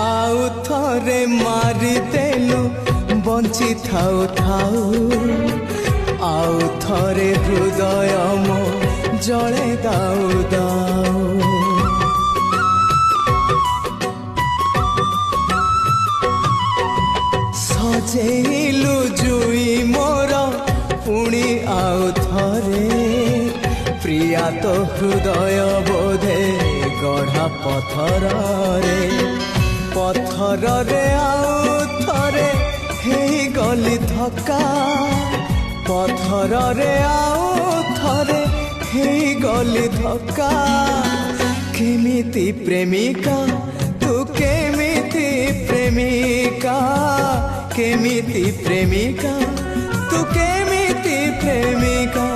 आउ थरे मारिदेलु बंची थाउ थाउ आउ थरे हृदय मो जले दाउ दाउ सजेलु जुई मोर पुणी आउ थरे प्रिया तो हृदय बोधे गढ़ा पथर रे आउ थरे हे गली धक्का पथर रे आउ थरे हे गली धक्का केमिति प्रेमिका तू केमिति प्रेमिका केमिति प्रेमिका तू केमिति प्रेमिका